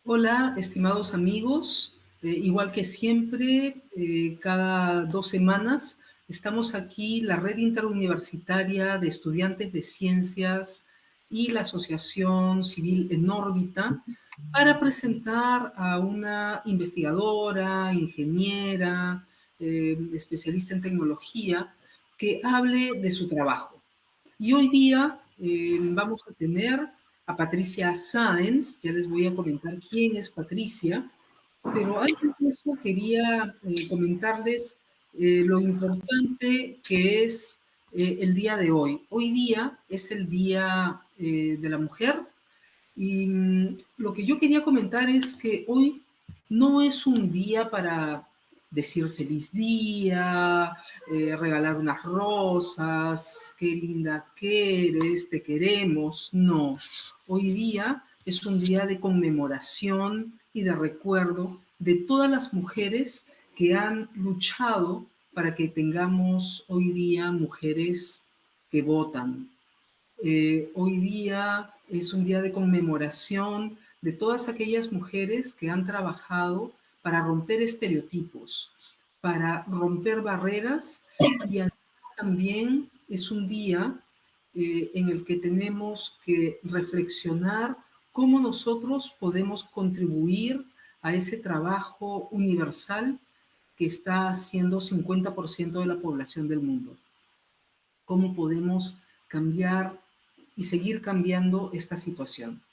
Hola, estimados amigos. Igual que siempre, cada 2 semanas estamos aquí, la Red Interuniversitaria de Estudiantes de Ciencias y la Asociación Civil en órbita, para presentar a una investigadora, ingeniera, especialista en tecnología, que hable de su trabajo. Y hoy día vamos a tener a Patricia Sáenz. Ya les voy a comentar quién es Patricia, pero antes de eso quería comentarles lo importante que es el día de hoy. Hoy día es el Día de la Mujer, y lo que yo quería comentar es que hoy no es un día para decir feliz día, regalar unas rosas, qué linda que eres, te queremos. No, hoy día es un día de conmemoración y de recuerdo de todas las mujeres que han luchado para que tengamos hoy día mujeres que votan. Hoy día es un día de conmemoración de todas aquellas mujeres que han trabajado para romper estereotipos, para romper barreras, y además también es un día en el que tenemos que reflexionar cómo nosotros podemos contribuir a ese trabajo universal que está haciendo 50% de la población del mundo. Cómo podemos cambiar y seguir cambiando esta situación.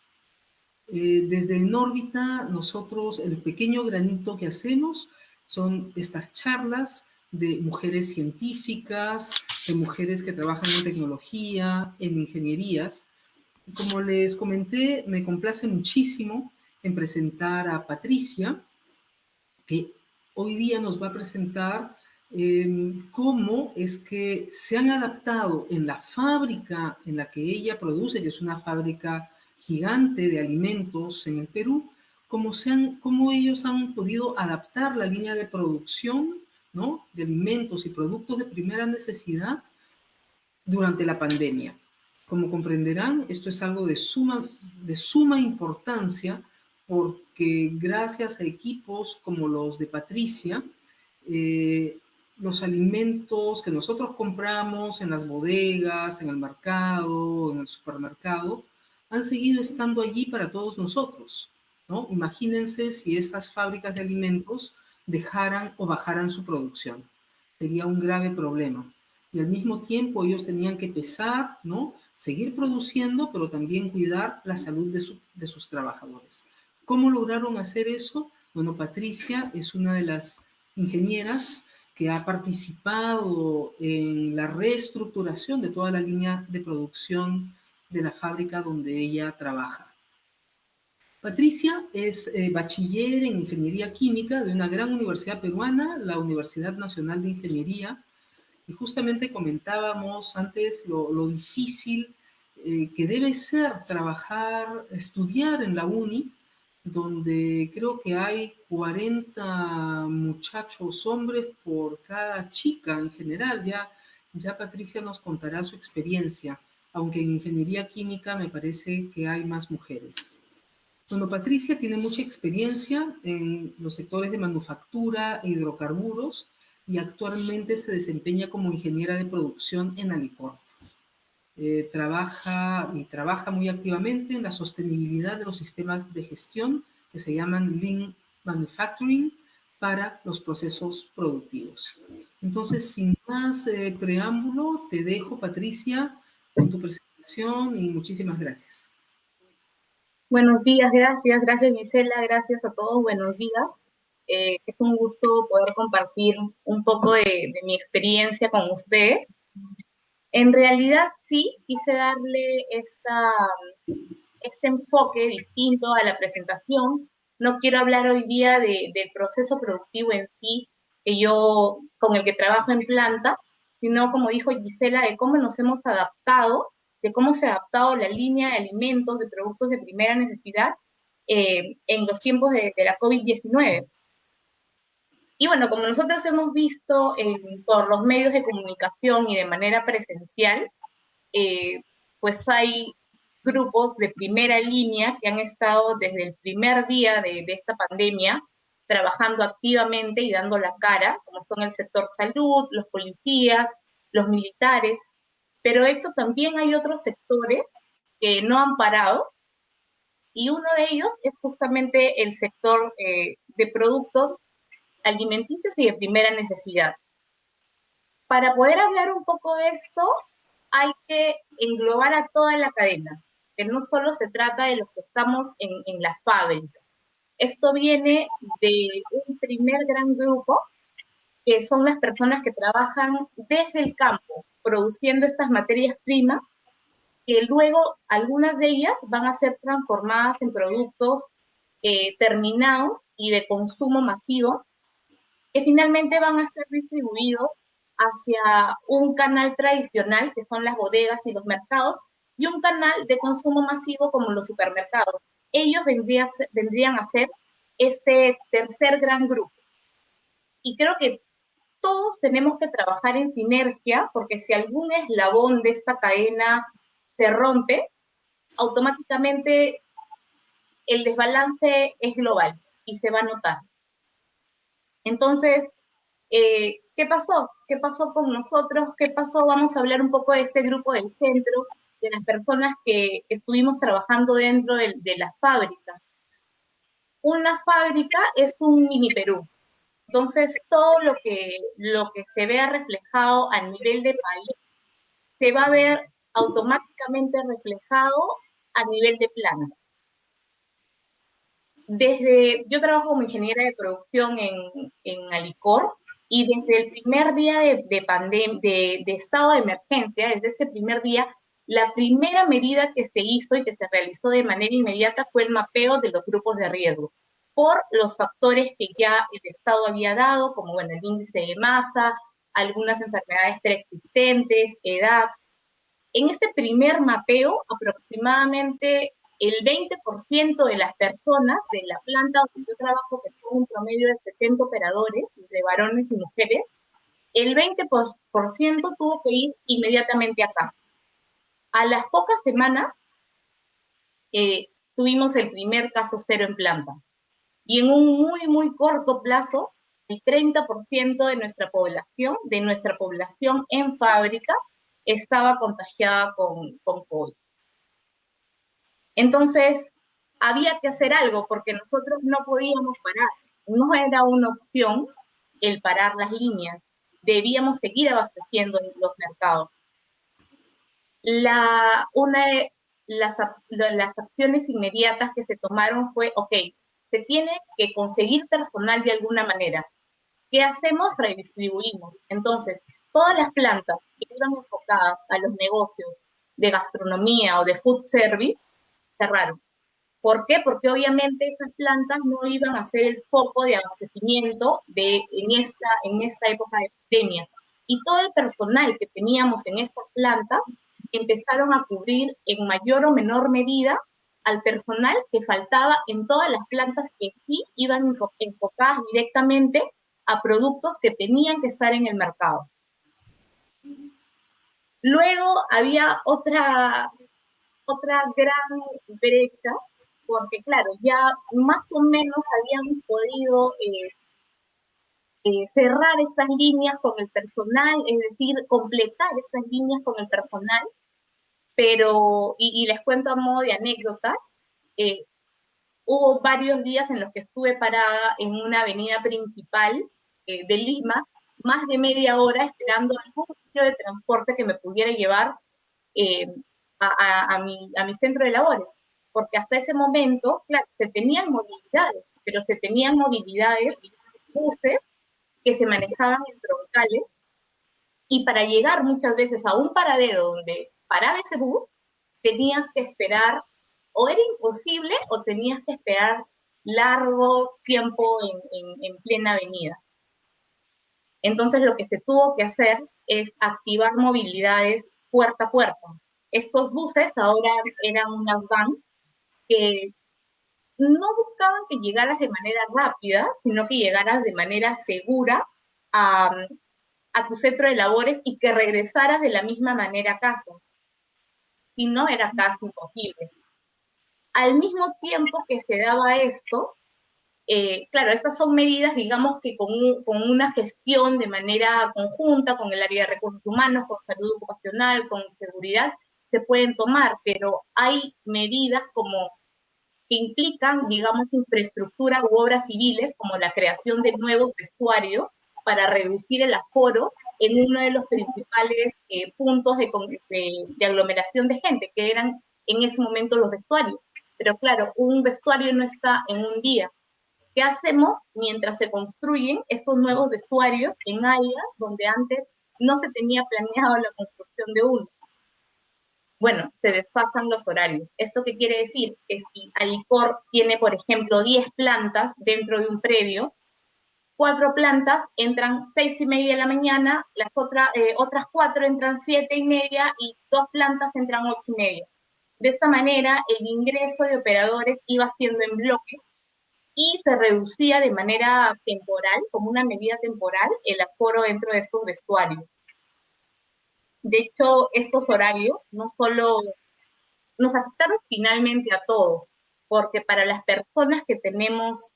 Desde En órbita, nosotros, el pequeño granito que hacemos son estas charlas de mujeres científicas, de mujeres que trabajan en tecnología, en ingenierías. Y como les comenté, me complace muchísimo en presentar a Patricia, que hoy día nos va a presentar cómo es que se han adaptado en la fábrica en la que ella produce, que es una fábrica gigante de alimentos en el Perú, cómo ellos han podido adaptar la línea de producción, ¿no?, de alimentos y productos de primera necesidad durante la pandemia. Como comprenderán, esto es algo de suma importancia, porque gracias a equipos como los de Patricia, eh, los alimentos que nosotros compramos en las bodegas, en el mercado, en el supermercado, han seguido estando allí para todos nosotros, ¿no? Imagínense si estas fábricas de alimentos dejaran o bajaran su producción. Sería un grave problema. Y al mismo tiempo ellos tenían que pesar, ¿no?, seguir produciendo, pero también cuidar la salud de sus trabajadores. ¿Cómo lograron hacer eso? Bueno, Patricia es una de las ingenieras que ha participado en la reestructuración de toda la línea de producción de la fábrica donde ella trabaja. Patricia es bachiller en Ingeniería Química de una gran universidad peruana, la Universidad Nacional de Ingeniería, y justamente comentábamos antes lo difícil que debe ser trabajar, estudiar en la uni, donde creo que hay 40 muchachos hombres por cada chica en general. Ya Patricia nos contará su experiencia, aunque en ingeniería química me parece que hay más mujeres. Bueno, Patricia tiene mucha experiencia en los sectores de manufactura e hidrocarburos, y actualmente se desempeña como ingeniera de producción en Alicorp. Trabaja muy activamente en la sostenibilidad de los sistemas de gestión que se llaman Lean Manufacturing para los procesos productivos. Entonces, sin más preámbulo, te dejo, Patricia, con tu presentación, y muchísimas gracias. Buenos días, gracias Gisela, gracias a todos, buenos días. Es un gusto poder compartir un poco de mi experiencia con ustedes. En realidad sí, quise darle este enfoque distinto a la presentación. No quiero hablar hoy día del proceso productivo en sí, con el que trabajo en planta, sino, como dijo Gisela, de cómo nos hemos adaptado, de cómo se ha adaptado la línea de alimentos, de productos de primera necesidad en los tiempos de la COVID-19. Y bueno, como nosotros hemos visto por los medios de comunicación y de manera presencial, eh, pues hay grupos de primera línea que han estado desde el primer día de esta pandemia trabajando activamente y dando la cara, como son el sector salud, los policías, los militares, pero esto también hay otros sectores que no han parado y uno de ellos es justamente el sector de productos alimenticios y de primera necesidad. Para poder hablar un poco de esto, hay que englobar a toda la cadena, que no solo se trata de los que estamos en la fábrica. Esto viene de un primer gran grupo, que son las personas que trabajan desde el campo, produciendo estas materias primas, que luego algunas de ellas van a ser transformadas en productos terminados y de consumo masivo, que finalmente van a ser distribuidos hacia un canal tradicional, que son las bodegas y los mercados, y un canal de consumo masivo como los supermercados. Ellos vendrían a ser este tercer gran grupo. Y creo que todos tenemos que trabajar en sinergia, porque si algún eslabón de esta cadena se rompe, automáticamente el desbalance es global y se va a notar. Entonces, ¿qué pasó? ¿Qué pasó con nosotros? ¿Qué pasó? Vamos a hablar un poco de este grupo del centro, de las personas que estuvimos trabajando dentro de la fábrica. Una fábrica es un mini Perú. Entonces, todo lo que se vea reflejado a nivel de país se va a ver automáticamente reflejado a nivel de plano. Yo trabajo como ingeniera de producción en Alicor, y desde el primer día de estado de emergencia, desde este primer día, la primera medida que se hizo y que se realizó de manera inmediata fue el mapeo de los grupos de riesgo, por los factores que ya el Estado había dado, como bueno, el índice de masa, algunas enfermedades preexistentes, edad. En este primer mapeo, aproximadamente el 20% de las personas de la planta donde yo trabajo, que son un promedio de 70 operadores, entre varones y mujeres, el 20% tuvo que ir inmediatamente a casa. A las pocas semanas tuvimos el primer caso cero en planta. Y en un muy, muy corto plazo, el 30% de nuestra población en fábrica estaba contagiada con COVID. Entonces, había que hacer algo porque nosotros no podíamos parar. No era una opción el parar las líneas. Debíamos seguir abasteciendo en los mercados. Una de las acciones inmediatas que se tomaron fue, ok, se tiene que conseguir personal de alguna manera. ¿Qué hacemos? Redistribuimos. Entonces, todas las plantas que iban enfocadas a los negocios de gastronomía o de food service cerraron. ¿Por qué? Porque obviamente esas plantas no iban a ser el foco de abastecimiento en esta época de pandemia. Y todo el personal que teníamos en estas plantas empezaron a cubrir en mayor o menor medida al personal que faltaba en todas las plantas que sí iban enfocadas directamente a productos que tenían que estar en el mercado. Luego había otra gran brecha, porque claro, ya más o menos habíamos podido cerrar estas líneas con el personal, es decir, completar estas líneas con el personal, pero, y les cuento a modo de anécdota, hubo varios días en los que estuve parada en una avenida principal de Lima, más de media hora esperando algún sitio de transporte que me pudiera llevar eh, a mi centro de labores, porque hasta ese momento, claro, se tenían movilidades, pero se tenían movilidades, buses que se manejaban en troncales, y para llegar muchas veces a un paradero donde paraba ese bus, tenías que esperar, o era imposible, o tenías que esperar largo tiempo en plena avenida. Entonces lo que se tuvo que hacer es activar movilidades puerta a puerta. Estos buses ahora eran unas vans que no buscaban que llegaras de manera rápida, sino que llegaras de manera segura a tu centro de labores y que regresaras de la misma manera a casa. si no era casi imposible. Al mismo tiempo que se daba esto, claro, estas son medidas, digamos que con una gestión de manera conjunta con el área de recursos humanos, con salud ocupacional, con seguridad, se pueden tomar, pero hay medidas como que implican, digamos, infraestructura u obras civiles, como la creación de nuevos vestuarios para reducir el aforo en uno de los principales puntos de aglomeración de gente, que eran en ese momento los vestuarios. Pero claro, un vestuario no está en un día. ¿Qué hacemos mientras se construyen estos nuevos vestuarios en áreas donde antes no se tenía planeado la construcción de uno? Bueno, se desfasan los horarios. ¿Esto qué quiere decir? Que si Alicor tiene, por ejemplo, 10 plantas dentro de un predio, 4 plantas entran 6:30 de la mañana, las otras 4 entran 7:30 y 2 plantas entran 8:30. De esta manera, el ingreso de operadores iba siendo en bloque y se reducía de manera temporal, como una medida temporal, el aforo dentro de estos vestuarios. De hecho, estos horarios no solo nos afectaron finalmente a todos, porque para las personas que tenemos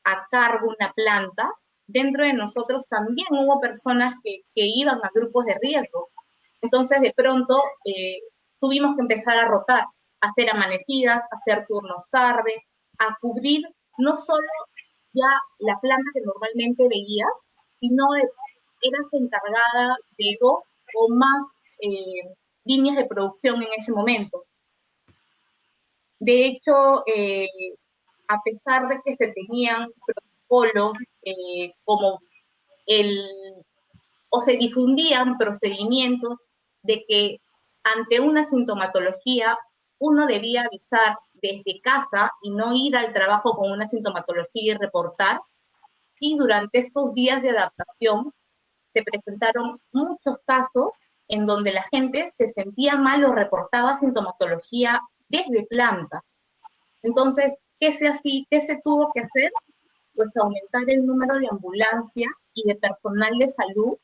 a cargo una planta, dentro de nosotros también hubo personas que iban a grupos de riesgo. Entonces, de pronto, tuvimos que empezar a rotar, a hacer amanecidas, a hacer turnos tarde, a cubrir no solo ya la planta que normalmente veía, sino eras encargada de 2 o más líneas de producción en ese momento. De hecho, a pesar de que se tenían protocolos como el, o se difundían procedimientos de que ante una sintomatología uno debía avisar desde casa y no ir al trabajo con una sintomatología y reportar, y durante estos días de adaptación se presentaron muchos casos en donde la gente se sentía mal o reportaba sintomatología desde planta. Entonces, ¿qué se tuvo que hacer? Pues aumentar el número de ambulancias y de personal de salud,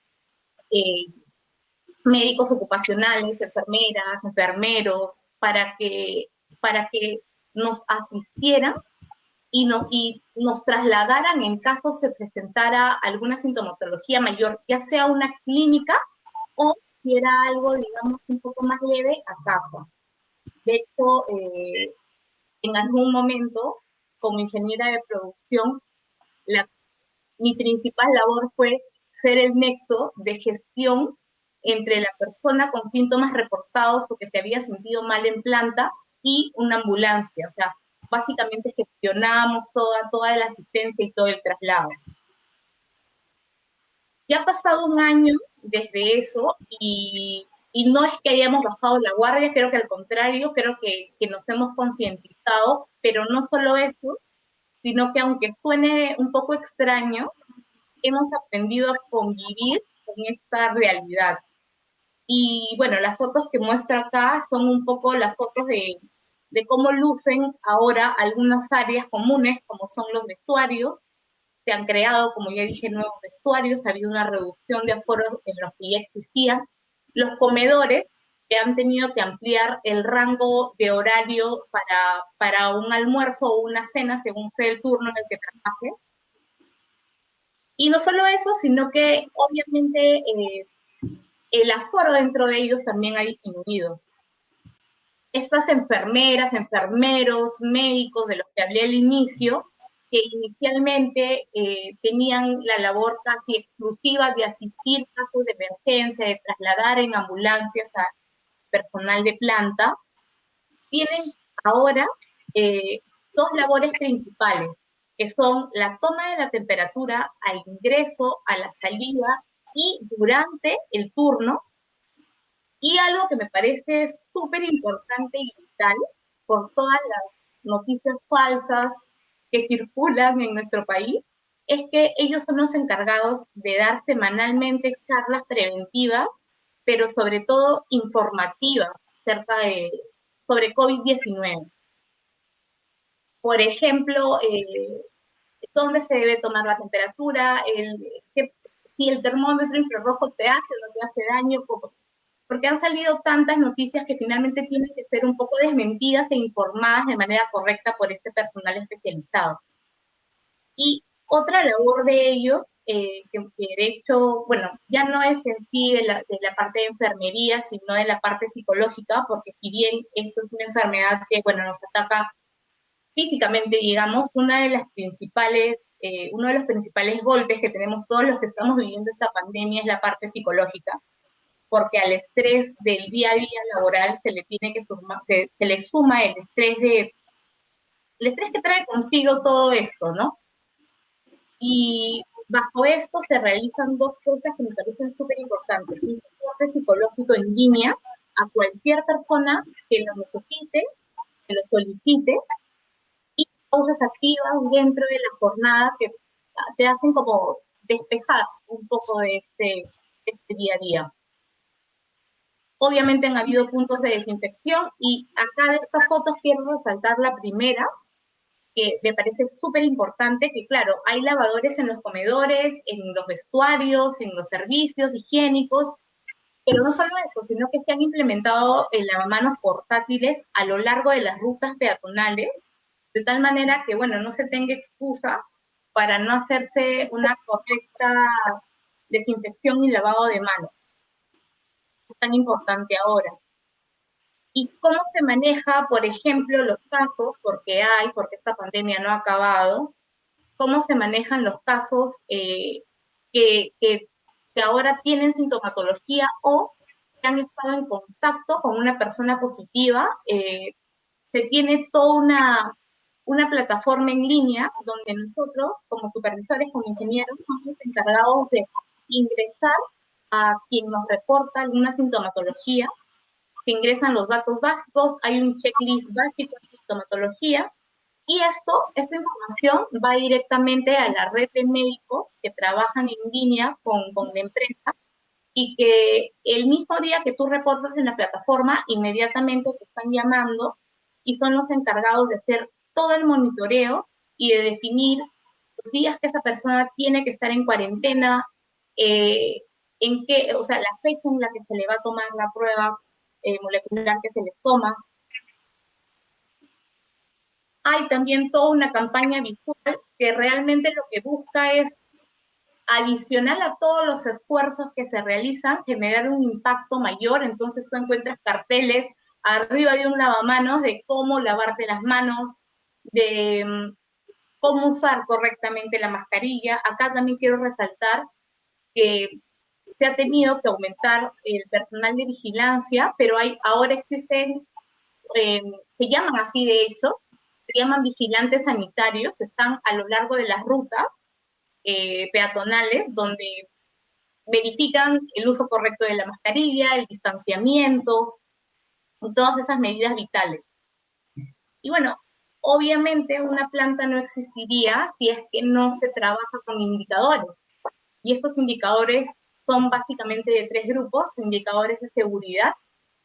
eh, médicos ocupacionales, enfermeras, enfermeros, para que nos asistieran y nos trasladaran en caso se presentara alguna sintomatología mayor, ya sea una clínica o si era algo, digamos, un poco más leve, a casa. De hecho, en algún momento, como ingeniera de producción, mi principal labor fue ser el nexo de gestión entre la persona con síntomas reportados o que se había sentido mal en planta y una ambulancia. O sea, básicamente gestionábamos toda la asistencia y todo el traslado. Ya ha pasado un año desde eso y no es que hayamos bajado la guardia, creo que al contrario, creo que nos hemos concientizado, pero no solo eso, sino que aunque suene un poco extraño, hemos aprendido a convivir con esta realidad. Y bueno, las fotos que muestro acá son un poco las fotos de cómo lucen ahora algunas áreas comunes, como son los vestuarios. Se han creado, como ya dije, nuevos vestuarios, ha habido una reducción de aforos en los que ya existían. Los comedores, que han tenido que ampliar el rango de horario para un almuerzo o una cena, según sea el turno en el que trabaje. Y no solo eso, sino que obviamente el aforo dentro de ellos también ha disminuido. Estas enfermeras, enfermeros, médicos de los que hablé al inicio, que inicialmente tenían la labor casi exclusiva de asistir casos de emergencia, de trasladar en ambulancias a personal de planta, tienen ahora dos labores principales, que son la toma de la temperatura al ingreso, a la salida y durante el turno. Y algo que me parece súper importante y vital por todas las noticias falsas que circulan en nuestro país, es que ellos son los encargados de dar semanalmente charlas preventivas, pero sobre todo informativas sobre COVID-19. Por ejemplo, dónde se debe tomar la temperatura, si el termómetro infrarrojo te hace o no te hace daño, porque han salido tantas noticias que finalmente tienen que ser un poco desmentidas e informadas de manera correcta por este personal especializado. Y otra labor de ellos, que de hecho, bueno, ya no es en sí de la parte de enfermería, sino de la parte psicológica, porque si bien esto es una enfermedad que, bueno, nos ataca físicamente, digamos, uno de los principales golpes que tenemos todos los que estamos viviendo esta pandemia es la parte psicológica, porque al estrés del día a día laboral se le tiene que sumar, se le suma el estrés que trae consigo todo esto, ¿no? Y bajo esto se realizan dos cosas que me parecen súper importantes. Un soporte psicológico en línea a cualquier persona que lo necesite, que lo solicite, y pausas activas dentro de la jornada que te hacen como despejar un poco de este día a día. Obviamente han habido puntos de desinfección y acá de estas fotos quiero resaltar la primera, que me parece súper importante, que claro, hay lavadores en los comedores, en los vestuarios, en los servicios higiénicos, pero no solo eso, sino que se han implementado lavamanos portátiles a lo largo de las rutas peatonales, de tal manera que, bueno, no se tenga excusa para no hacerse una correcta desinfección y lavado de manos. Es tan importante ahora. ¿Y cómo se maneja, por ejemplo, los casos, porque esta pandemia no ha acabado, cómo se manejan los casos que, que, que ahora tienen sintomatología o que han estado en contacto con una persona positiva? Se tiene toda una plataforma en línea donde nosotros, como supervisores, como ingenieros, somos encargados de ingresar a quien nos reporta alguna sintomatología. Se ingresan los datos básicos, hay un checklist básico de sintomatología, y esta información va directamente a la red de médicos que trabajan en línea con la empresa, y que el mismo día que tú reportas en la plataforma, inmediatamente te están llamando y son los encargados de hacer todo el monitoreo y de definir los días que esa persona tiene que estar en cuarentena, o sea, la fecha en la que se le va a tomar la prueba molecular que se les toma. Hay también toda una campaña visual que realmente lo que busca es, adicional a todos los esfuerzos que se realizan, generar un impacto mayor. Entonces tú encuentras carteles arriba de un lavamanos de cómo lavarte las manos, de cómo usar correctamente la mascarilla. Acá también quiero resaltar que se ha tenido que aumentar el personal de vigilancia, pero ahora existen, se llaman así de hecho, se llaman vigilantes sanitarios, que están a lo largo de las rutas peatonales, donde verifican el uso correcto de la mascarilla, el distanciamiento, todas esas medidas vitales. Y bueno, obviamente una planta no existiría si es que no se trabaja con indicadores. Y estos indicadores son básicamente de tres grupos: indicadores de seguridad,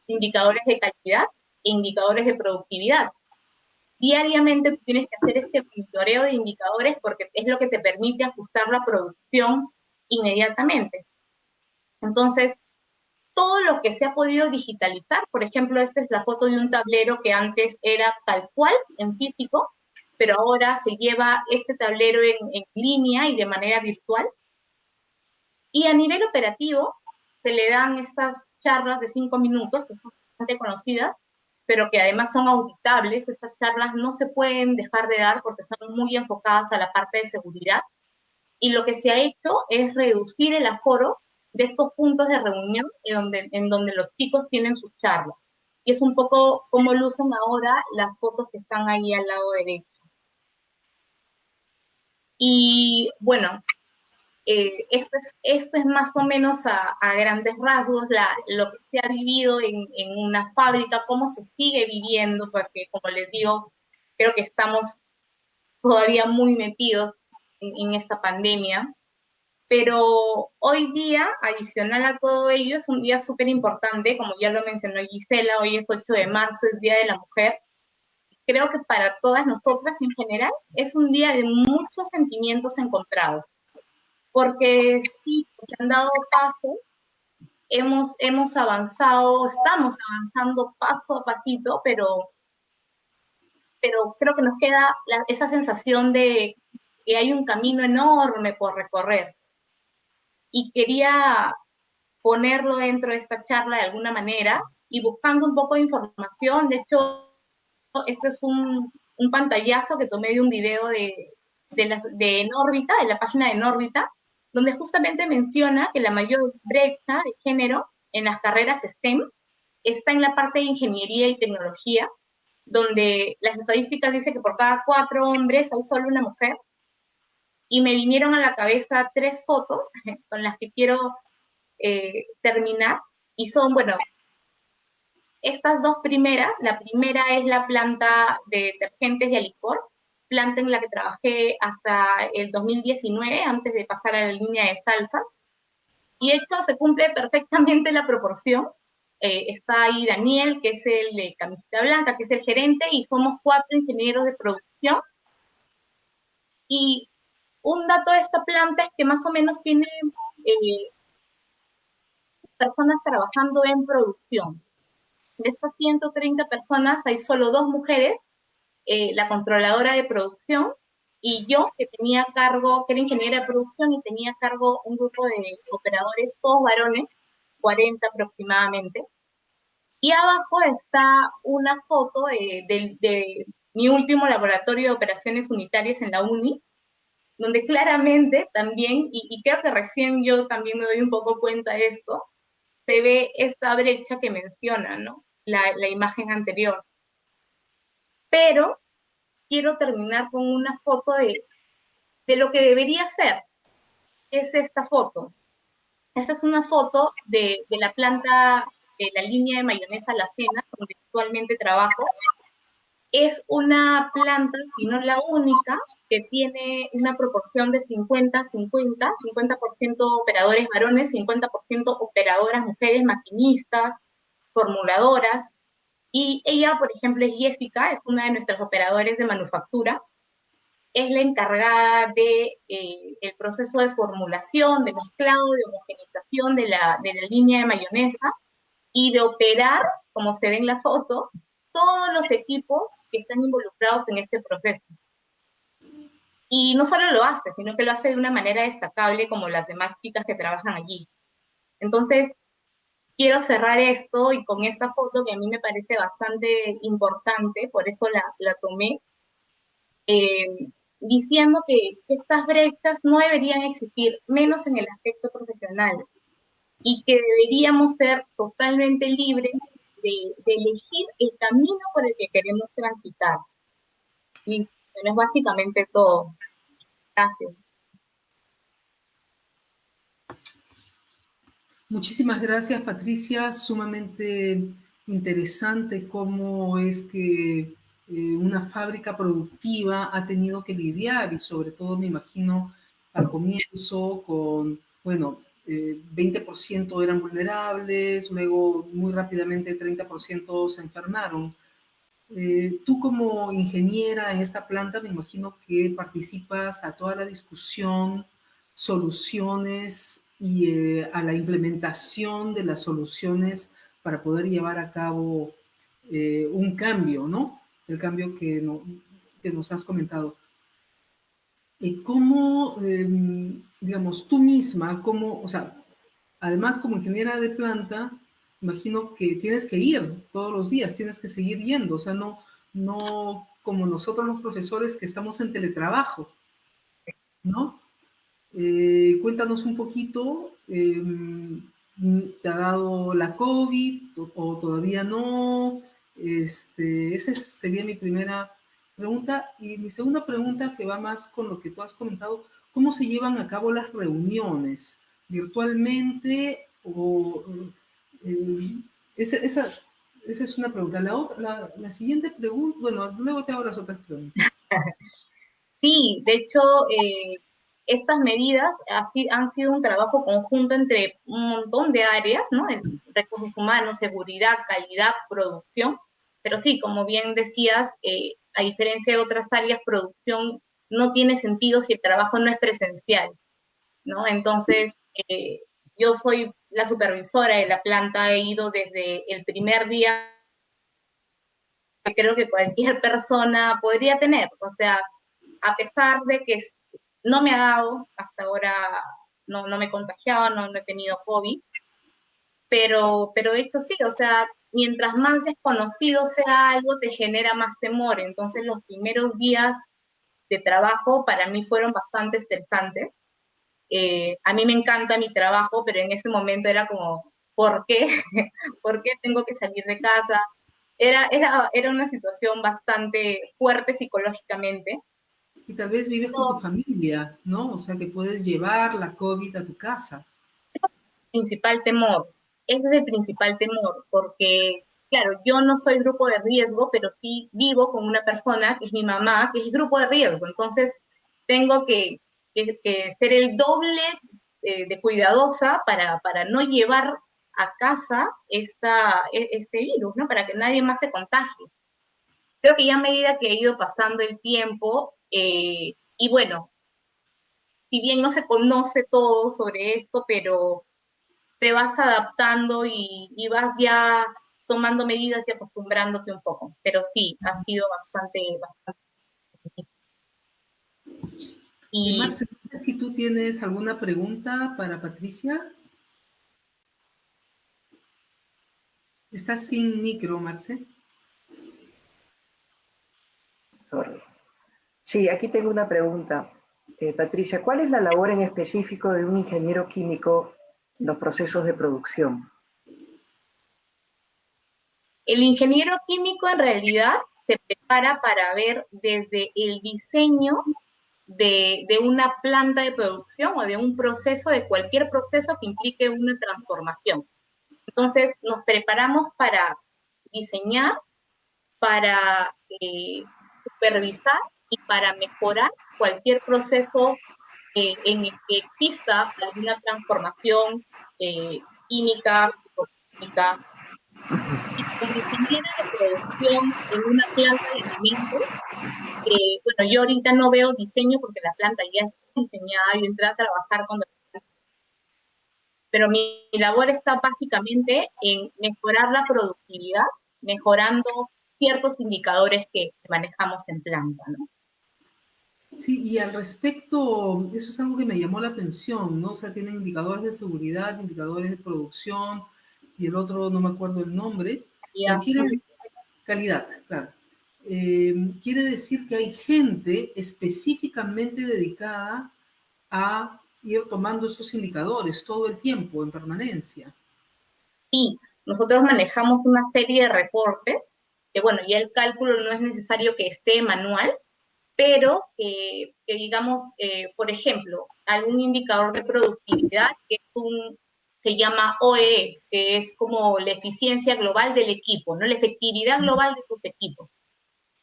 indicadores de calidad e indicadores de productividad. Diariamente tú tienes que hacer este monitoreo de indicadores porque es lo que te permite ajustar la producción inmediatamente. Entonces, todo lo que se ha podido digitalizar, por ejemplo, esta es la foto de un tablero que antes era tal cual en físico, pero ahora se lleva este tablero en línea y de manera virtual. Y a nivel operativo, se le dan estas charlas de 5 minutos, que son bastante conocidas, pero que además son auditables. Estas charlas no se pueden dejar de dar porque son muy enfocadas a la parte de seguridad. Y lo que se ha hecho es reducir el aforo de estos puntos de reunión en donde los chicos tienen sus charlas. Y es un poco como lucen ahora las fotos que están ahí al lado derecho. Y bueno, esto es más o menos a grandes rasgos lo que se ha vivido en una fábrica, cómo se sigue viviendo, porque como les digo, creo que estamos todavía muy metidos en esta pandemia. Pero hoy día, adicional a todo ello, es un día súper importante, como ya lo mencionó Gisela. Hoy es 8 de marzo, es Día de la Mujer. Creo que para todas nosotras en general es un día de muchos sentimientos encontrados, porque sí, se han dado pasos hemos avanzado, estamos avanzando paso a pasito, pero creo que nos queda esa sensación de que hay un camino enorme por recorrer. Y quería ponerlo dentro de esta charla de alguna manera y buscando un poco de información. De hecho, este es un pantallazo que tomé de un video de Nórbita, de la página de Nórbita, donde justamente menciona que la mayor brecha de género en las carreras STEM está en la parte de ingeniería y tecnología, donde las estadísticas dicen que por cada 4 hombres hay solo una mujer, y me vinieron a la cabeza 3 fotos con las que quiero terminar, y son, bueno, estas 2 primeras. La primera es la planta de detergentes y alicor, planta en la que trabajé hasta el 2019, antes de pasar a la línea de salsa, y de hecho se cumple perfectamente la proporción. Está ahí Daniel, que es el de camiseta blanca, que es el gerente, y somos 4 ingenieros de producción. Y un dato de esta planta es que más o menos tiene personas trabajando en producción. De estas 130 personas hay solo 2 mujeres, la controladora de producción y yo, que tenía cargo, que era ingeniera de producción y tenía cargo un grupo de operadores, todos varones, 40 aproximadamente. Y abajo está una foto de mi último laboratorio de operaciones unitarias en la UNI, donde claramente también, y creo que recién yo también me doy un poco cuenta de esto, se ve esta brecha que menciona, ¿no? La imagen anterior. Pero quiero terminar con una foto de lo que debería ser. Es esta foto. Esta es una foto de la planta, de la línea de mayonesa La Cena, donde actualmente trabajo. Es una planta, si no la única, que tiene una proporción de 50-50, 50% operadores varones, 50% operadoras mujeres, maquinistas, formuladoras. Y ella, por ejemplo, es Jessica, es una de nuestras operadoras de manufactura, es la encargada de el proceso de formulación, de mezclado, de homogenización de la línea de mayonesa y de operar, como se ve en la foto, todos los equipos que están involucrados en este proceso. Y no solo lo hace, sino que lo hace de una manera destacable como las demás chicas que trabajan allí. Entonces, quiero cerrar esto y con esta foto que a mí me parece bastante importante, por eso la tomé, diciendo que estas brechas no deberían existir, menos en el aspecto profesional, y que deberíamos ser totalmente libres de elegir el camino por el que queremos transitar. Y bueno, es básicamente todo. Gracias. Muchísimas gracias, Patricia. Sumamente interesante cómo es que una fábrica productiva ha tenido que lidiar y sobre todo me imagino al comienzo con, bueno, 20% eran vulnerables, luego muy rápidamente 30% se enfermaron. Tú como ingeniera en esta planta me imagino que participas a toda la discusión, soluciones y a la implementación de las soluciones para poder llevar a cabo un cambio, ¿no? El cambio que, no, que nos has comentado. ¿Cómo, digamos, tú misma, cómo, o sea, además como ingeniera de planta, imagino que tienes que ir todos los días, tienes que seguir yendo, o sea, no como nosotros los profesores que estamos en teletrabajo, ¿no? Cuéntanos un poquito, ¿te ha dado la COVID o todavía no? Esa sería mi primera pregunta. Y mi segunda pregunta, que va más con lo que tú has comentado, ¿cómo se llevan a cabo las reuniones? ¿Virtualmente o...? eh, esa es una pregunta. La siguiente pregunta, bueno, luego te hago las otras preguntas. Sí, de hecho, estas medidas han sido un trabajo conjunto entre un montón de áreas, ¿no? Recursos humanos, seguridad, calidad, producción. Pero sí, como bien decías, a diferencia de otras áreas, producción no tiene sentido si el trabajo no es presencial, ¿no? Entonces, yo soy la supervisora de la planta, he ido desde el primer día que creo que cualquier persona podría tener. O sea, a pesar de que no me ha dado, hasta ahora no me he contagiado, no he tenido COVID, pero esto sí, o sea, mientras más desconocido sea algo, te genera más temor. Entonces, los primeros días de trabajo para mí fueron bastante estresantes. A mí me encanta mi trabajo, pero en ese momento era como, ¿por qué? ¿Por qué tengo que salir de casa? Era una situación bastante fuerte psicológicamente. Y tal vez vives con tu familia, ¿no? O sea, que puedes llevar la COVID a tu casa. Principal temor, ese es el principal temor, porque, claro, yo no soy grupo de riesgo, pero sí vivo con una persona, que es mi mamá, que es grupo de riesgo. Entonces, tengo que ser el doble de cuidadosa para no llevar a casa este virus, ¿no? Para que nadie más se contagie. Creo que ya a medida que ha ido pasando el tiempo, y bueno, si bien no se conoce todo sobre esto, pero te vas adaptando y vas ya tomando medidas y acostumbrándote un poco. Pero sí, ha sido bastante. Y Marce, no sé si tú tienes alguna pregunta para Patricia. Estás sin micro, Marce. Sorry. Sí, aquí tengo una pregunta. Patricia, ¿cuál es la labor en específico de un ingeniero químico en los procesos de producción? el ingeniero químico en realidad se prepara para ver desde el diseño de una planta de producción o de un proceso, de cualquier proceso que implique una transformación. Entonces, nos preparamos para diseñar, para supervisar y para mejorar cualquier proceso en el que exista alguna transformación química, física. Y como ingeniera de producción en una planta de alimentos, bueno, yo ahorita no veo diseño porque la planta ya está diseñada, yo entré a trabajar cuando, pero mi labor está básicamente en mejorar la productividad, mejorando ciertos indicadores que manejamos en planta, ¿no? Sí, y al respecto, eso es algo que me llamó la atención, ¿no? O sea, tienen indicadores de seguridad, indicadores de producción, y el otro no me acuerdo el nombre, pero Ya. quiere decir calidad, claro. Quiere decir que hay gente específicamente dedicada a ir tomando esos indicadores todo el tiempo, en permanencia. Sí, nosotros manejamos una serie de reportes, que bueno, ya el cálculo no es necesario que esté manual, pero que digamos, por ejemplo, algún indicador de productividad se llama OEE, que es como la eficiencia global del equipo, ¿no? La efectividad global de tus equipos.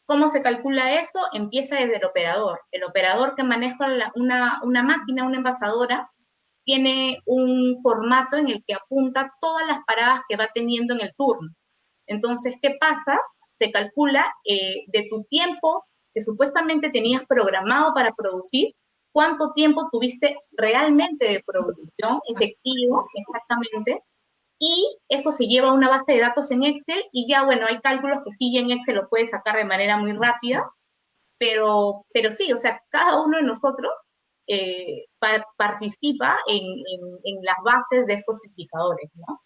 ¿Cómo se calcula eso? Empieza desde el operador. El operador que maneja una máquina, una envasadora, tiene un formato en el que apunta todas las paradas que va teniendo en el turno. Entonces, ¿qué pasa? Se calcula de tu tiempo que supuestamente tenías programado para producir, cuánto tiempo tuviste realmente de producción efectivo, exactamente, y eso se lleva a una base de datos en Excel y ya, bueno, hay cálculos que sí en Excel lo puedes sacar de manera muy rápida, pero sí, o sea, cada uno de nosotros participa en las bases de estos indicadores, ¿no?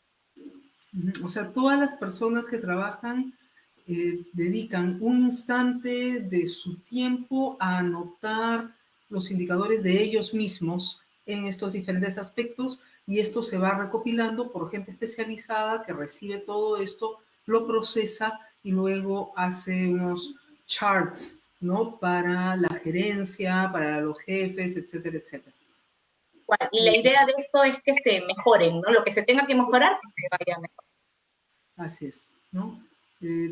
O sea, todas las personas que trabajan dedican un instante de su tiempo a anotar los indicadores de ellos mismos en estos diferentes aspectos y esto se va recopilando por gente especializada que recibe todo esto, lo procesa y luego hace unos charts, ¿no? Para la gerencia, para los jefes, etcétera, etcétera. Y la idea de esto es que se mejoren, ¿no? Lo que se tenga que mejorar, que vaya mejor. Así es, ¿no?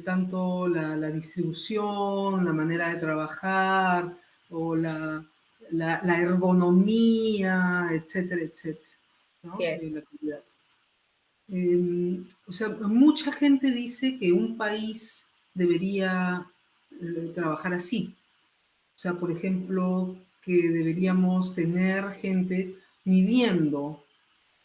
Tanto la distribución, la manera de trabajar o la ergonomía, etcétera, etcétera, ¿no? Yes. La calidad. O sea, mucha gente dice que un país debería trabajar así. O sea, por ejemplo, que deberíamos tener gente midiendo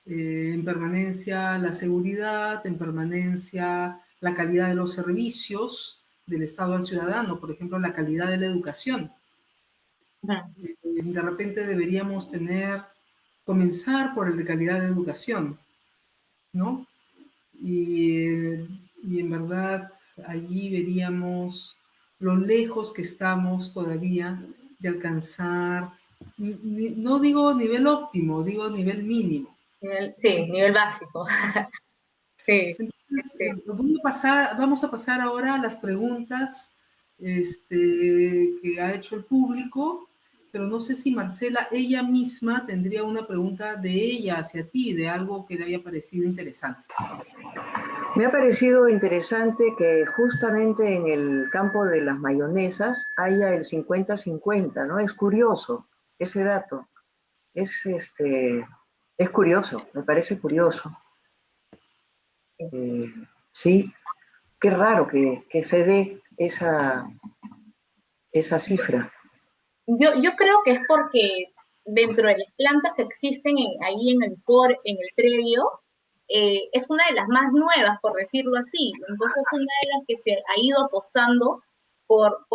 en permanencia la seguridad, en permanencia la calidad de los servicios del Estado al ciudadano, por ejemplo, la calidad de la educación. De repente deberíamos comenzar por el de calidad de educación, ¿no? Y en verdad allí veríamos lo lejos que estamos todavía de alcanzar, no digo nivel óptimo, digo nivel mínimo. Sí, nivel básico. Sí. Entonces, vamos a pasar ahora a las preguntas que ha hecho el público, pero no sé si Marcela, ella misma, tendría una pregunta de ella hacia ti, de algo que le haya parecido interesante. Me ha parecido interesante que justamente en el campo de las mayonesas haya el 50-50, ¿no? Es curioso ese dato. Es curioso, me parece curioso. Sí, qué raro que se dé esa cifra. Yo creo que es porque dentro de las plantas que existen ahí en el predio, es una de las más nuevas, por decirlo así. Entonces, es una de las que se ha ido apostando por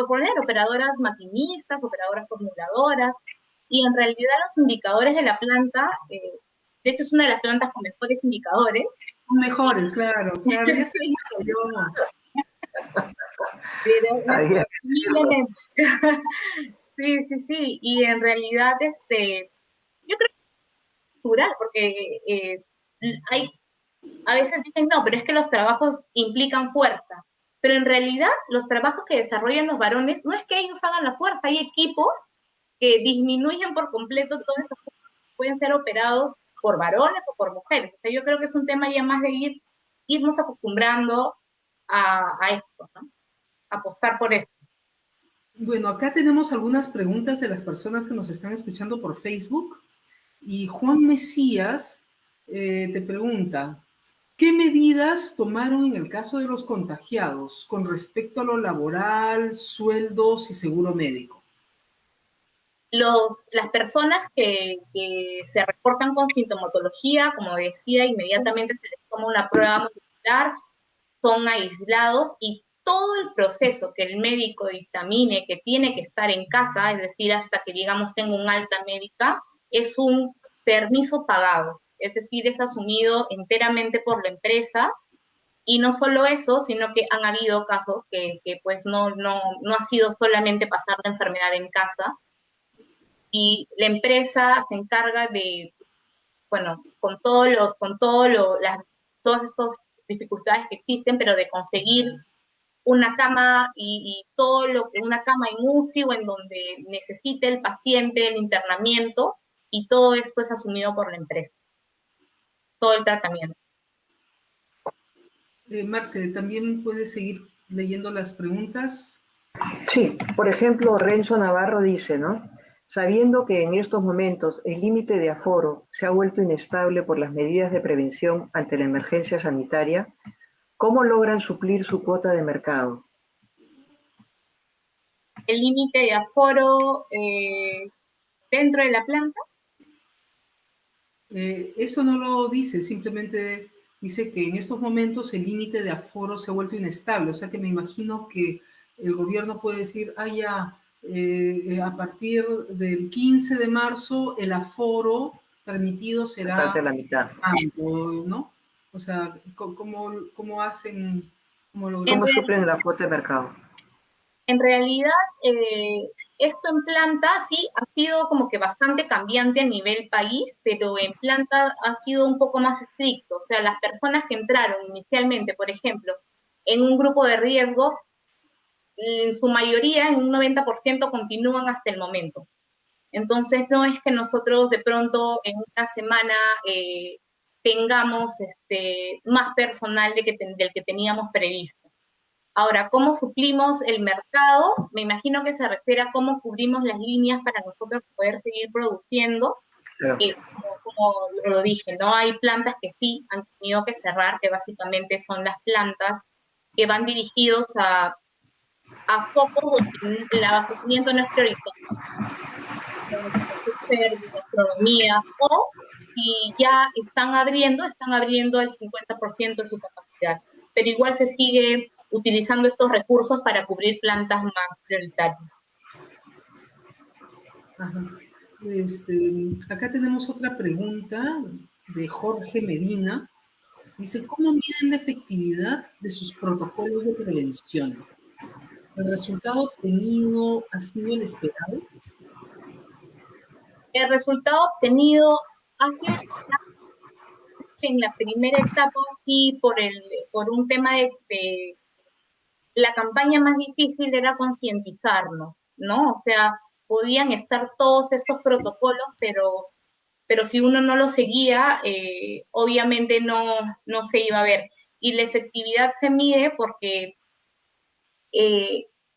poner operadoras maquinistas, operadoras formuladoras, y en realidad los indicadores de la planta, de hecho es una de las plantas con mejores indicadores. Son mejores, claro, ya sabía yo. Sí, sí, sí, y en realidad, yo creo que es natural, porque a veces dicen, no, pero es que los trabajos implican fuerza, pero en realidad los trabajos que desarrollan los varones, no es que ellos hagan la fuerza, hay equipos que disminuyen por completo todo eso, pueden ser operados por varones o por mujeres. O sea, yo creo que es un tema ya más de irnos acostumbrando a esto, ¿no? Apostar por esto. Bueno, acá tenemos algunas preguntas de las personas que nos están escuchando por Facebook. Y Juan Mesías te pregunta, ¿qué medidas tomaron en el caso de los contagiados con respecto a lo laboral, sueldos y seguro médico? Las personas que se reportan con sintomatología, como decía, inmediatamente se les toma una prueba molecular, son aislados y todo el proceso que el médico dictamine que tiene que estar en casa, es decir, hasta que, digamos, tenga un alta médica, es un permiso pagado, es decir, es asumido enteramente por la empresa. Y no solo eso, sino que han habido casos que pues no ha sido solamente pasar la enfermedad en casa, y la empresa se encarga de, bueno, todas estas dificultades que existen, pero de conseguir una cama una cama en UCI o en donde necesite el paciente el internamiento, y todo esto es asumido por la empresa, todo el tratamiento. Marce, ¿también puedes seguir leyendo las preguntas? Sí, por ejemplo, Renzo Navarro dice, ¿no? Sabiendo que en estos momentos el límite de aforo se ha vuelto inestable por las medidas de prevención ante la emergencia sanitaria, ¿cómo logran suplir su cuota de mercado? El límite de aforo dentro de la planta. Eso no lo dice, simplemente dice que en estos momentos el límite de aforo se ha vuelto inestable, o sea que me imagino que el gobierno puede decir, a partir del 15 de marzo el aforo permitido será Bastante a la mitad. tanto, ¿no? O sea, ¿cómo hacen? ¿Cómo suplen la cuota de mercado? En realidad, esto en planta sí ha sido como que bastante cambiante a nivel país, pero en planta ha sido un poco más estricto. O sea, las personas que entraron inicialmente, por ejemplo, en un grupo de riesgo, en su mayoría, en un 90%, continúan hasta el momento. Entonces, no es que nosotros de pronto en una semana tengamos más personal del que teníamos previsto. Ahora, ¿cómo suplimos el mercado? Me imagino que se refiere a cómo cubrimos las líneas para nosotros poder seguir produciendo. Claro. Como lo dije, ¿no? Hay plantas que sí han tenido que cerrar, que básicamente son las plantas que van dirigidos a focos donde el abastecimiento no es prioritario. máster de gastronomía, o si ya están abriendo el 50% de su capacidad, pero igual se sigue utilizando estos recursos para cubrir plantas más prioritarias. Ajá. Acá tenemos otra pregunta de Jorge Medina. Dice, ¿cómo miden la efectividad de sus protocolos de prevención? ¿El resultado obtenido ha sido el esperado? El resultado obtenido hace en la primera etapa, sí, por un tema de la campaña más difícil era concientizarnos, ¿no? O sea, podían estar todos estos protocolos, pero si uno no los seguía, obviamente no se iba a ver. Y la efectividad se mide porque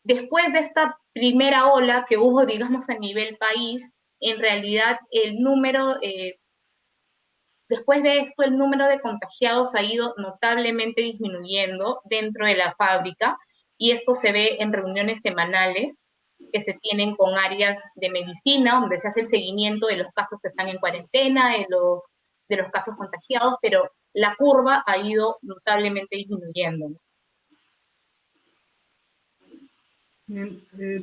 después de esta primera ola que hubo, digamos, a nivel país, en realidad el número, después de esto, el número de contagiados ha ido notablemente disminuyendo dentro de la fábrica y esto se ve en reuniones semanales que se tienen con áreas de medicina, donde se hace el seguimiento de los casos que están en cuarentena, de los casos contagiados, pero la curva ha ido notablemente disminuyendo.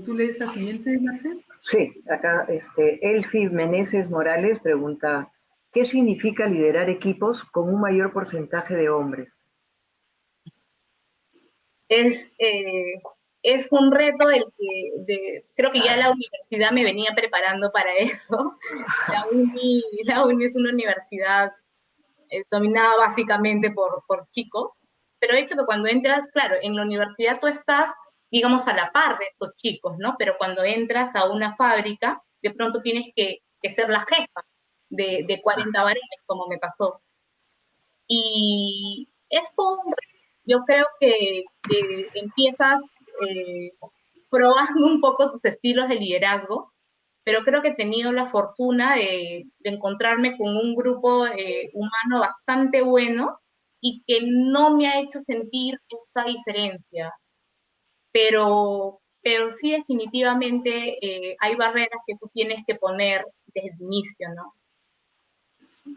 ¿Tú lees la siguiente, Marcel? Sí, acá Elfi Meneses Morales pregunta, ¿qué significa liderar equipos con un mayor porcentaje de hombres? Es, es un reto creo que ya la universidad me venía preparando para eso. La uni es una universidad dominada básicamente por chicos, pero de hecho que cuando entras, claro, en la universidad tú estás, digamos, a la par de estos chicos, ¿no? Pero cuando entras a una fábrica, de pronto tienes que ser la jefa de 40 varones, como me pasó. Y es todo un reto. Yo creo que empiezas eh, probando un poco tus estilos de liderazgo, pero creo que he tenido la fortuna de encontrarme con un grupo humano bastante bueno y que no me ha hecho sentir esta diferencia, pero sí definitivamente hay barreras que tú tienes que poner desde el inicio, ¿no?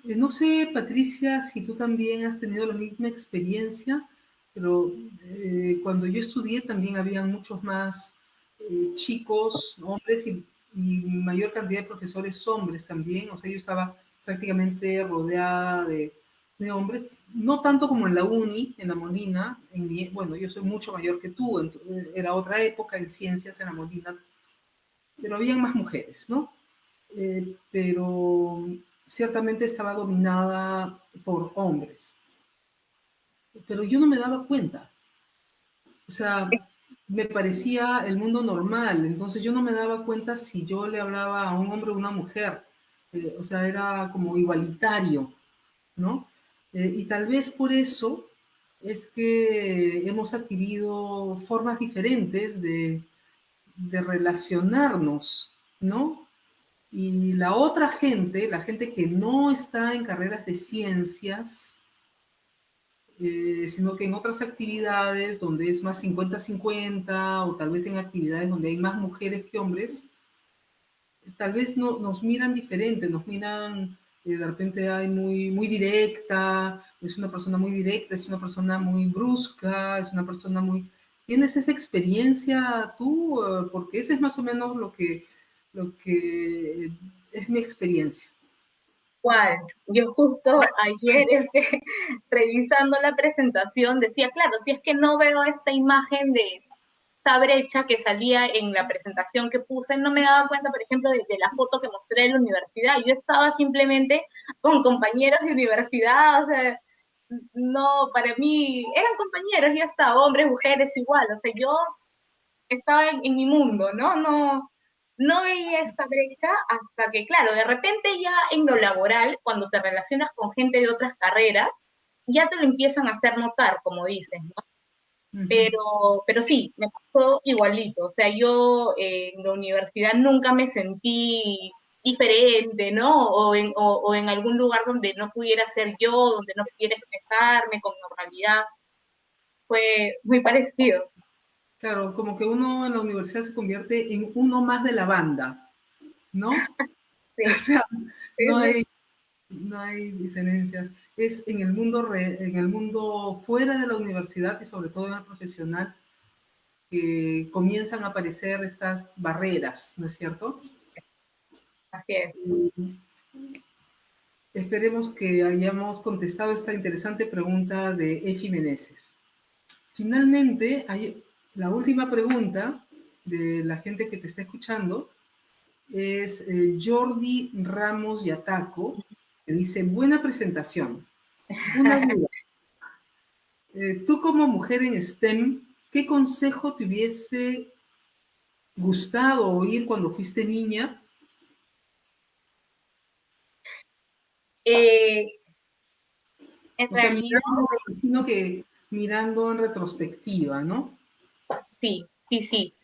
No sé, Patricia, si tú también has tenido la misma experiencia, pero cuando yo estudié también había muchos más chicos, hombres y mayor cantidad de profesores hombres también. O sea, yo estaba prácticamente rodeada de hombres, no tanto como en la uni, en la Molina. Bueno, yo soy mucho mayor que tú, entonces era otra época en ciencias en la Molina, pero habían más mujeres, ¿no? Pero ciertamente estaba dominada por hombres. Pero yo no me daba cuenta. O sea, me parecía el mundo normal, entonces yo no me daba cuenta si yo le hablaba a un hombre o una mujer. O sea, era como igualitario, ¿no? Y tal vez por eso es que hemos adquirido formas diferentes de relacionarnos, ¿no? Y la otra gente, la gente que no está en carreras de ciencias, sino que en otras actividades donde es más 50-50 o tal vez en actividades donde hay más mujeres que hombres, tal vez no, nos miran diferente, nos miran de repente hay muy directa, es una persona muy directa, es una persona muy brusca, es una persona muy... ¿Tienes esa experiencia tú? Porque ese es más o menos lo que es mi experiencia. ¿Cuál? Yo justo ayer revisando la presentación decía, claro, si es que no veo esta imagen de esta brecha que salía en la presentación que puse, no me daba cuenta, por ejemplo, de la foto que mostré en la universidad. Yo estaba simplemente con compañeros de universidad, o sea, no, para mí eran compañeros, ya está, hombres, mujeres, igual, o sea, yo estaba en mi mundo, ¿no? No veía esta brecha hasta que, claro, de repente ya en lo laboral, cuando te relacionas con gente de otras carreras, ya te lo empiezan a hacer notar, como dices, ¿no? Uh -huh. Pero sí, me pasó igualito. O sea, yo en la universidad nunca me sentí diferente, ¿no? O en algún lugar donde no pudiera ser yo, donde no pudiera expresarme con normalidad. Fue muy parecido. Claro, como que uno en la universidad se convierte en uno más de la banda, ¿no? Sí, O sea, sí, no sí. hay, no hay diferencias. Es en el mundo, en el mundo fuera de la universidad y sobre todo en el profesional que comienzan a aparecer estas barreras, ¿no es cierto? Así es. Esperemos que hayamos contestado esta interesante pregunta de Efi Meneses. Finalmente, hay la última pregunta de la gente que te está escuchando. Es Jordi Ramos Yataco, que dice, buena presentación. Una duda. Tú como mujer en STEM, ¿qué consejo te hubiese gustado oír cuando fuiste niña? Eh, en O sea, realidad, mirando, me imagino que mirando en retrospectiva, ¿no? sí, sí, sí.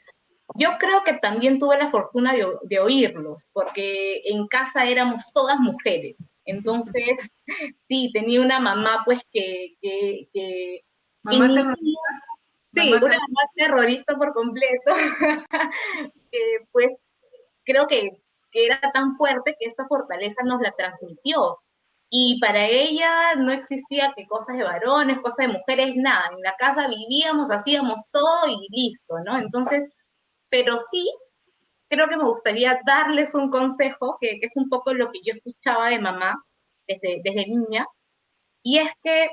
Yo creo que también tuve la fortuna de oírlos, porque en casa éramos todas mujeres. Entonces, sí, tenía una mamá pues que Mamá ni terrorista, sí, mamá una terrorista. mamá terrorista por completo, que pues creo que era tan fuerte que esta fortaleza nos la transmitió. Y para ella no existía que cosas de varones, cosas de mujeres, nada. En la casa vivíamos, hacíamos todo y listo, ¿no? Entonces, pero sí, creo que me gustaría darles un consejo, que es un poco lo que yo escuchaba de mamá desde niña, y es que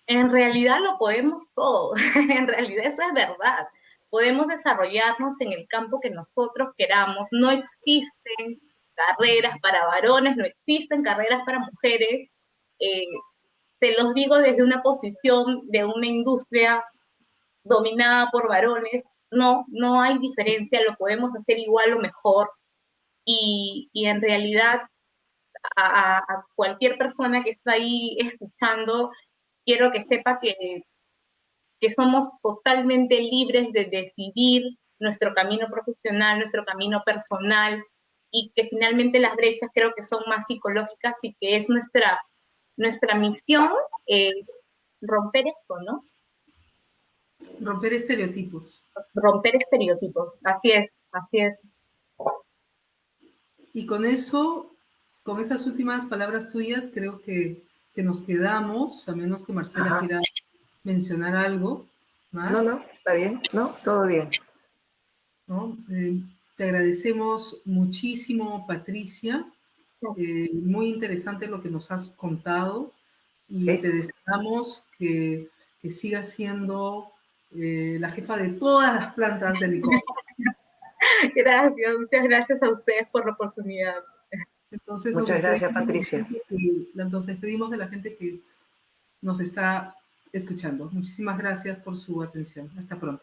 en realidad lo podemos todo, en realidad eso es verdad. Podemos desarrollarnos en el campo que nosotros queramos. No existen carreras para varones, no existen carreras para mujeres. Eh, Te los digo desde una posición de una industria dominada por varones. No, no hay diferencia, lo podemos hacer igual o mejor. Y en realidad a cualquier persona que está ahí escuchando, quiero que sepa que somos totalmente libres de decidir nuestro camino profesional, nuestro camino personal, y que finalmente las brechas creo que son más psicológicas y que es nuestra misión eh, romper esto, ¿no? Romper estereotipos. Romper estereotipos. Así es, así es. Y con eso, con esas últimas palabras tuyas, creo que nos quedamos, a menos que Marcela Ajá. quiera mencionar algo No, más, no, está bien, no, todo bien. ¿no? Te agradecemos muchísimo, Patricia. Muy interesante lo que nos has contado y Sí, te deseamos que sigas siendo la jefa de todas las plantas del ICO. Gracias, muchas gracias a ustedes por la oportunidad. Entonces muchas gracias, Patricia. nos despedimos de la gente que nos está escuchando. Muchísimas gracias por su atención. Hasta pronto.